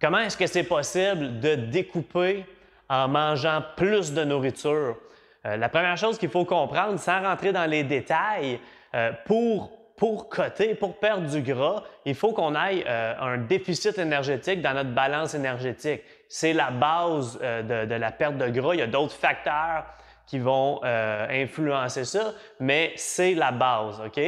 Comment est-ce que c'est possible de découper en mangeant plus de nourriture? La première chose qu'il faut comprendre, sans rentrer dans les détails, pour coter, pour perdre du gras, il faut qu'on ait un déficit énergétique dans notre balance énergétique. C'est la base de la perte de gras. Il y a d'autres facteurs qui vont influencer ça, mais c'est la base, OK?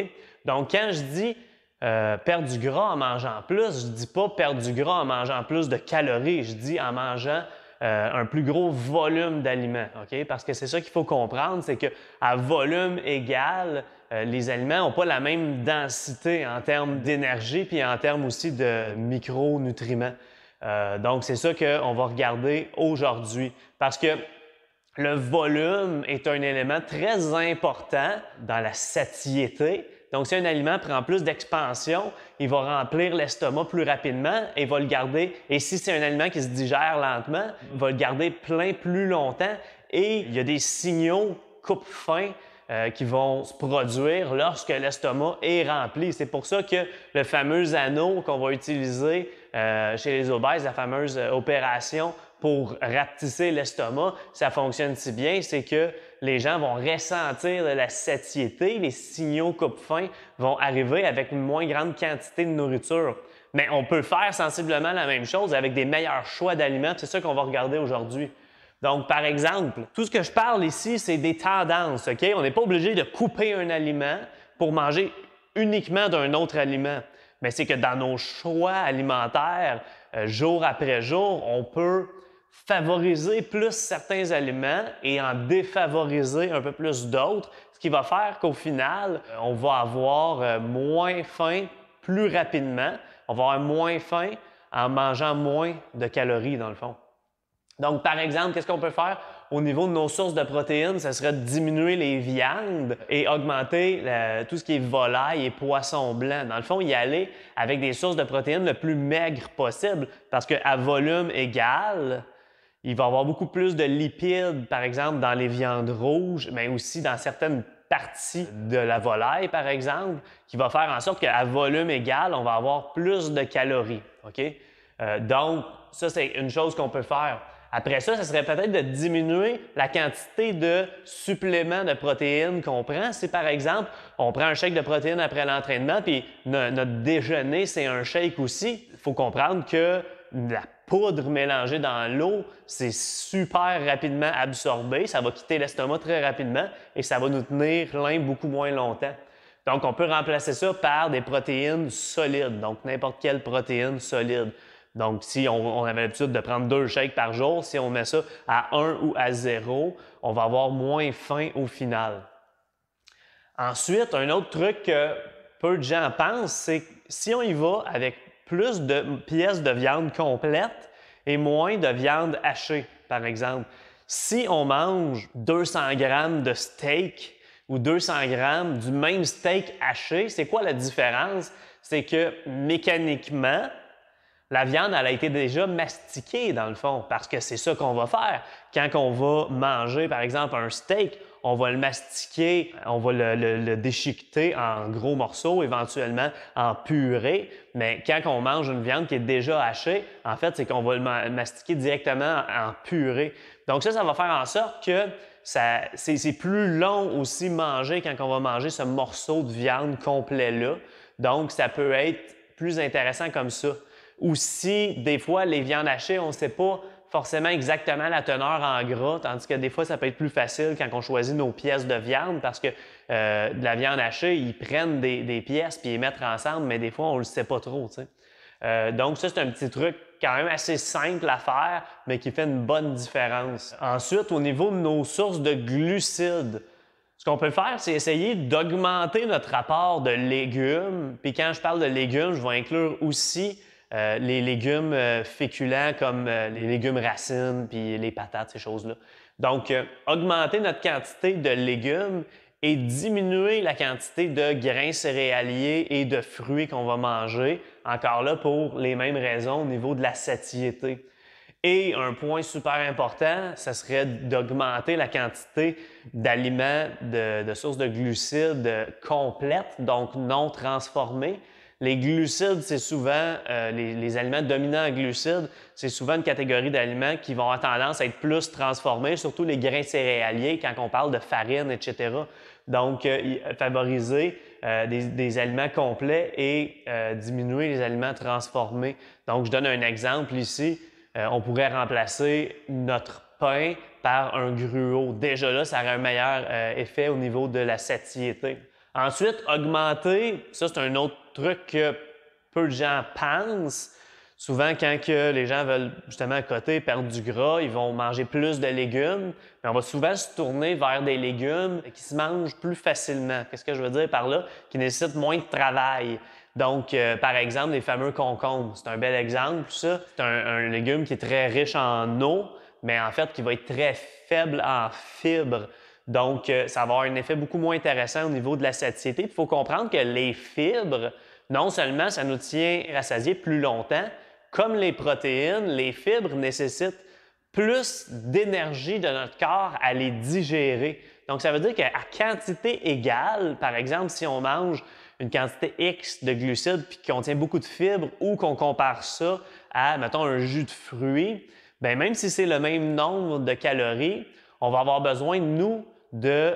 Donc, quand je dis perdre du gras en mangeant plus, je ne dis pas perdre du gras en mangeant plus de calories, je dis en mangeant un plus gros volume d'aliments, OK? Parce que c'est ça qu'il faut comprendre, c'est qu'à volume égal, les aliments n'ont pas la même densité en termes d'énergie puis en termes aussi de micronutriments. Donc, c'est ça qu'on va regarder aujourd'hui. Parce que le volume est un élément très important dans la satiété. Donc, si un aliment prend plus d'expansion, il va remplir l'estomac plus rapidement et va le garder. Et si c'est un aliment qui se digère lentement, il va le garder plein plus longtemps. Et il y a des signaux coupe-faim qui vont se produire lorsque l'estomac est rempli. C'est pour ça que le fameux anneau qu'on va utiliser chez les obèses, la fameuse opération pour rapetisser l'estomac, ça fonctionne si bien, c'est que les gens vont ressentir de la satiété, les signaux coupe-faim vont arriver avec une moins grande quantité de nourriture. Mais on peut faire sensiblement la même chose avec des meilleurs choix d'aliments, c'est ça qu'on va regarder aujourd'hui. Donc, par exemple, tout ce que je parle ici, c'est des tendances, OK? On n'est pas obligé de couper un aliment pour manger uniquement d'un autre aliment. Mais c'est que dans nos choix alimentaires, jour après jour, on peut favoriser plus certains aliments et en défavoriser un peu plus d'autres, ce qui va faire qu'au final, on va avoir moins faim plus rapidement, on va avoir moins faim en mangeant moins de calories dans le fond. Donc, par exemple, qu'est-ce qu'on peut faire au niveau de nos sources de protéines? Ce serait de diminuer les viandes et augmenter tout ce qui est volaille et poisson blanc. Dans le fond, y aller avec des sources de protéines le plus maigres possible parce qu'à volume égal, il va y avoir beaucoup plus de lipides, par exemple, dans les viandes rouges, mais aussi dans certaines parties de la volaille, par exemple, qui va faire en sorte qu'à volume égal, on va avoir plus de calories. OK? Donc, ça, c'est une chose qu'on peut faire. Après ça, ce serait peut-être de diminuer la quantité de suppléments de protéines qu'on prend. Si, par exemple, on prend un shake de protéines après l'entraînement, puis notre déjeuner, c'est un shake aussi, il faut comprendre que la poudre mélangée dans l'eau, c'est super rapidement absorbé, ça va quitter l'estomac très rapidement et ça va nous tenir plein beaucoup moins longtemps. Donc, on peut remplacer ça par des protéines solides, donc n'importe quelle protéine solide. Donc, si on avait l'habitude de prendre 2 shakes par jour, si on met ça à 1 ou à 0, on va avoir moins faim au final. Ensuite, un autre truc que peu de gens pensent, c'est que si on y va avec plus de pièces de viande complète et moins de viande hachée, par exemple. Si on mange 200 grammes de steak ou 200 grammes du même steak haché, c'est quoi la différence? C'est que mécaniquement, la viande, elle a été déjà mastiquée dans le fond, parce que c'est ça qu'on va faire. Quand on va manger, par exemple, un steak, on va le mastiquer, on va le déchiqueter en gros morceaux, éventuellement en purée. Mais quand on mange une viande qui est déjà hachée, en fait, c'est qu'on va le mastiquer directement en purée. Donc ça va faire en sorte que c'est plus long aussi manger quand on va manger ce morceau de viande complet-là. Donc, ça peut être plus intéressant comme ça. Aussi, des fois, les viandes hachées, on ne sait pas forcément exactement la teneur en gras, tandis que des fois, ça peut être plus facile quand on choisit nos pièces de viande parce que de la viande hachée, ils prennent des pièces puis les mettent ensemble, mais des fois, on ne le sait pas trop. Donc, ça, c'est un petit truc quand même assez simple à faire, mais qui fait une bonne différence. Ensuite, au niveau de nos sources de glucides, ce qu'on peut faire, c'est essayer d'augmenter notre apport de légumes. Puis quand je parle de légumes, je vais inclure aussi les légumes féculents comme les légumes racines puis les patates, ces choses-là. Donc, augmenter notre quantité de légumes et diminuer la quantité de grains céréaliers et de fruits qu'on va manger, encore là pour les mêmes raisons au niveau de la satiété. Et un point super important, ce serait d'augmenter la quantité d'aliments de sources de glucides complètes, donc non transformés. Les glucides, c'est souvent, les aliments dominants en glucides, c'est souvent une catégorie d'aliments qui vont avoir tendance à être plus transformés, surtout les grains céréaliers quand on parle de farine, etc. Donc, favoriser des aliments complets et diminuer les aliments transformés. Donc, je donne un exemple ici. On pourrait remplacer notre pain par un gruau. Déjà là, ça aurait un meilleur effet au niveau de la satiété. Ensuite, augmenter, ça c'est un autre truc que peu de gens pensent. Souvent, quand les gens veulent justement à côté perdre du gras, ils vont manger plus de légumes, mais on va souvent se tourner vers des légumes qui se mangent plus facilement. Qu'est-ce que je veux dire par là? Qui nécessitent moins de travail. Donc, par exemple, les fameux concombres, c'est un bel exemple, ça. C'est un légume qui est très riche en eau, mais en fait qui va être très faible en fibres. Donc, ça va avoir un effet beaucoup moins intéressant au niveau de la satiété. Il faut comprendre que les fibres, non seulement ça nous tient rassasiés plus longtemps, comme les protéines, les fibres nécessitent plus d'énergie de notre corps à les digérer. Donc, ça veut dire qu'à quantité égale, par exemple, si on mange une quantité X de glucides puis qui contient beaucoup de fibres ou qu'on compare ça à, mettons, un jus de fruits, bien, même si c'est le même nombre de calories, on va avoir besoin, nous, de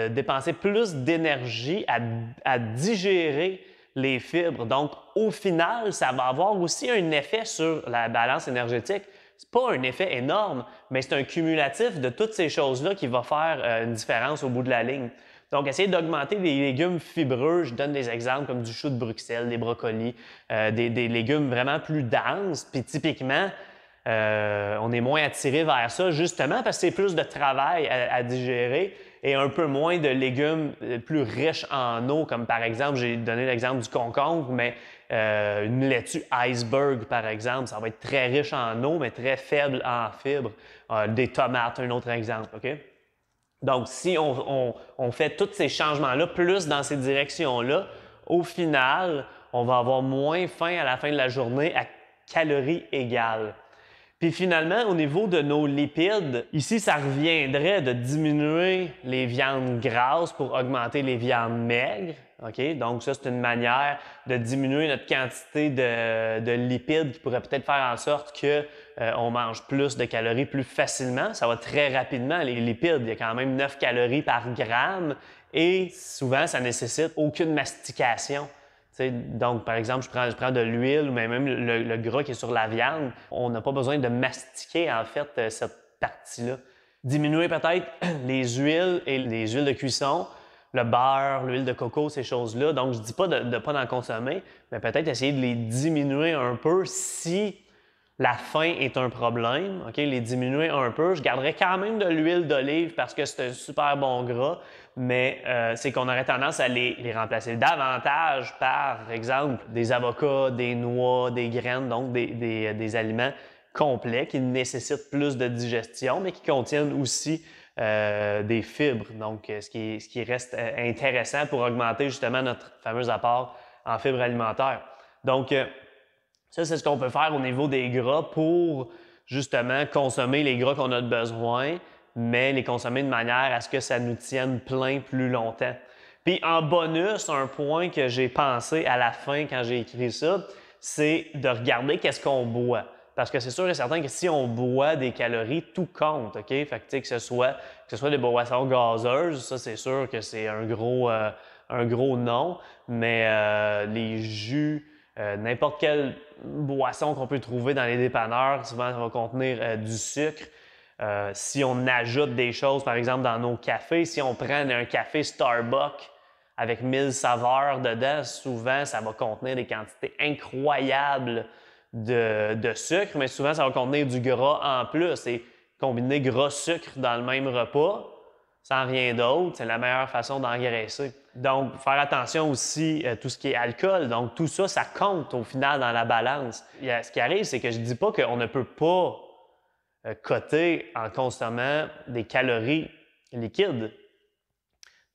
dépenser plus d'énergie à digérer les fibres. Donc, au final, ça va avoir aussi un effet sur la balance énergétique. Ce n'est pas un effet énorme, mais c'est un cumulatif de toutes ces choses-là qui va faire une différence au bout de la ligne. Donc, essayer d'augmenter les légumes fibreux, je donne des exemples comme du chou de Bruxelles, des brocolis, des légumes vraiment plus denses. Puis typiquement, on est moins attiré vers ça justement parce que c'est plus de travail à digérer et un peu moins de légumes plus riches en eau, comme par exemple, j'ai donné l'exemple du concombre, mais une laitue iceberg, par exemple, ça va être très riche en eau, mais très faible en fibres. Des tomates, un autre exemple, OK? Donc, si on fait tous ces changements-là, plus dans ces directions-là, au final, on va avoir moins faim à la fin de la journée à calories égales. Puis finalement, au niveau de nos lipides, ici, ça reviendrait de diminuer les viandes grasses pour augmenter les viandes maigres. OK? Donc ça, c'est une manière de diminuer notre quantité de lipides qui pourrait peut-être faire en sorte qu'on mange plus de calories plus facilement. Ça va très rapidement, les lipides. Il y a quand même 9 calories par gramme et souvent, ça nécessite aucune mastication. Donc, par exemple, je prends de l'huile ou même le gras qui est sur la viande. On n'a pas besoin de mastiquer, en fait, cette partie-là. Diminuer peut-être les huiles et les huiles de cuisson, le beurre, l'huile de coco, ces choses-là. Donc, je ne dis pas de ne pas en consommer, mais peut-être essayer de les diminuer un peu si la faim est un problème, OK? Les diminuer un peu. Je garderais quand même de l'huile d'olive parce que c'est un super bon gras, mais c'est qu'on aurait tendance à les remplacer davantage par exemple, des avocats, des noix, des graines, donc des aliments complets qui nécessitent plus de digestion, mais qui contiennent aussi des fibres. Donc, ce qui reste intéressant pour augmenter justement notre fameux apport en fibres alimentaires. Donc, ça, c'est ce qu'on peut faire au niveau des gras pour justement consommer les gras qu'on a besoin, mais les consommer de manière à ce que ça nous tienne plein plus longtemps. Puis en bonus, un point que j'ai pensé à la fin quand j'ai écrit ça, c'est de regarder qu'est-ce qu'on boit. Parce que c'est sûr et certain que si on boit des calories, tout compte, OK? Fait que, que ce soit des boissons gazeuses, ça c'est sûr que c'est un gros non, mais les jus, n'importe quelle boisson qu'on peut trouver dans les dépanneurs, souvent ça va contenir du sucre. Si on ajoute des choses, par exemple dans nos cafés, si on prend un café Starbucks avec 1000 saveurs dedans, souvent ça va contenir des quantités incroyables de sucre, mais souvent ça va contenir du gras en plus. Et combiner gras-sucre dans le même repas, sans rien d'autre, c'est la meilleure façon d'engraisser. Donc, faire attention aussi à tout ce qui est alcool. Donc, tout ça, ça compte au final dans la balance. Ce qui arrive, c'est que je ne dis pas qu'on ne peut pas coter en consommant des calories liquides.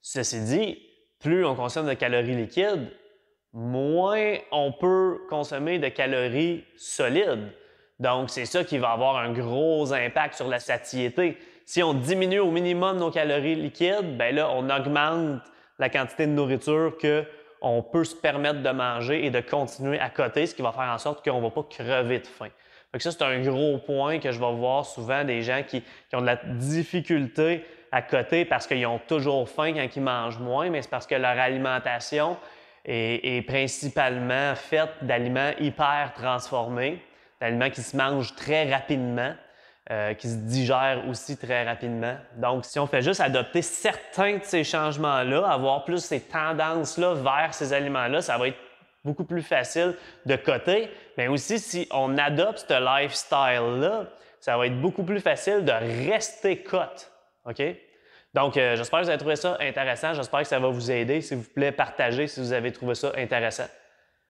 Ceci dit, plus on consomme de calories liquides, moins on peut consommer de calories solides. Donc, c'est ça qui va avoir un gros impact sur la satiété. Si on diminue au minimum nos calories liquides, bien là, on augmente la quantité de nourriture on peut se permettre de manger et de continuer à côté, ce qui va faire en sorte qu'on ne va pas crever de faim. Fait que ça, c'est un gros point que je vais voir souvent des gens qui ont de la difficulté à côté parce qu'ils ont toujours faim quand ils mangent moins, mais c'est parce que leur alimentation est principalement faite d'aliments hyper transformés, d'aliments qui se mangent très rapidement, qui se digèrent aussi très rapidement. Donc, si on fait juste adopter certains de ces changements-là, avoir plus ces tendances-là vers ces aliments-là, ça va être beaucoup plus facile de coter. Mais aussi, si on adopte ce lifestyle-là, ça va être beaucoup plus facile de rester cote. OK? Donc, j'espère que vous avez trouvé ça intéressant. J'espère que ça va vous aider. S'il vous plaît, partagez si vous avez trouvé ça intéressant.